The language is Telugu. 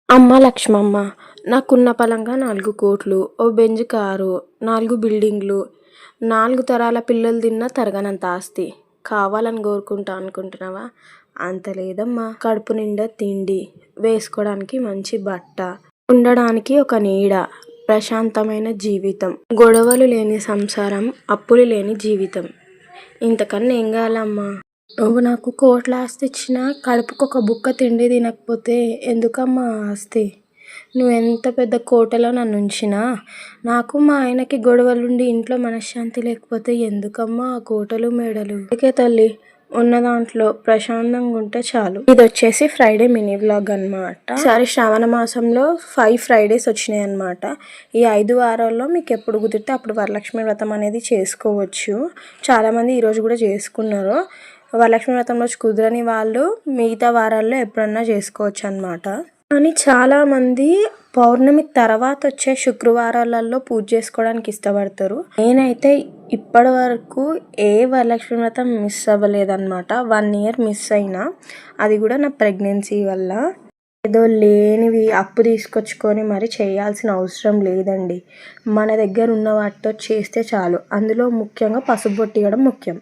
అమ్మ లక్ష్మమ్మ నాకున్న పలంగా 4 కోట్లు, ఓ బెంజ్ కారు, 4 బిల్డింగ్లు, 4 తరాల పిల్లలు తిన్నా తరగనంత ఆస్తి కావాలని కోరుకుంటా అనుకుంటున్నావా? అంత లేదమ్మా. కడుపు నిండా తిండి, వేసుకోవడానికి మంచి బట్ట, ఉండడానికి ఒక నీడ, ప్రశాంతమైన జీవితం, గొడవలు లేని సంసారం, అప్పులు లేని జీవితం. ఇంతకన్నా ఏం కావాలమ్మా? నువ్వు నాకు కోట్ల ఆస్తి ఇచ్చినా కడుపుకొక బుక్క తిండి తినకపోతే ఎందుకమ్మా ఆస్తి? నువ్వెంత పెద్ద కోటలో నన్ను ఉంచినా నాకు మా ఆయనకి గొడవలుండి ఇంట్లో మనశ్శాంతి లేకపోతే ఎందుకమ్మా ఆ కోటలు మేడలు? అందుకే తల్లి, ఉన్న దాంట్లో ప్రశాంతంగా ఉంటే చాలు. ఇది వచ్చేసి ఫ్రైడే మినీ వ్లాగ్ అనమాట. ఈసారి శ్రావణ మాసంలో 5 ఫ్రైడేస్ వచ్చినాయి అనమాట. ఈ 5 వారాల్లో మీకు ఎప్పుడు కుదిరితే అప్పుడు వరలక్ష్మి వ్రతం అనేది చేసుకోవచ్చు. చాలామంది ఈరోజు కూడా చేసుకున్నారు. వరలక్ష్మి వ్రతం రోజు కుదరని వాళ్ళు మిగతా వారాల్లో ఎప్పుడన్నా చేసుకోవచ్చు అనమాట. కానీ చాలామంది పౌర్ణమి తర్వాత వచ్చే శుక్రవారాలలో పూజ చేసుకోవడానికి ఇష్టపడతారు. నేనైతే ఇప్పటి వరకు ఏ వరలక్ష్మి వ్రతం మిస్ అవ్వలేదన్నమాట. 1 ఇయర్ మిస్ అయినా, అది కూడా నా ప్రెగ్నెన్సీ వల్ల. ఏదో లేనివి అప్పు తీసుకొచ్చుకొని మరి చేయాల్సిన అవసరం లేదండి. మన దగ్గర ఉన్న వాటితో చేస్తే చాలు. అందులో ముఖ్యంగా పసుపు బొట్టు ఇవ్వడం ముఖ్యం.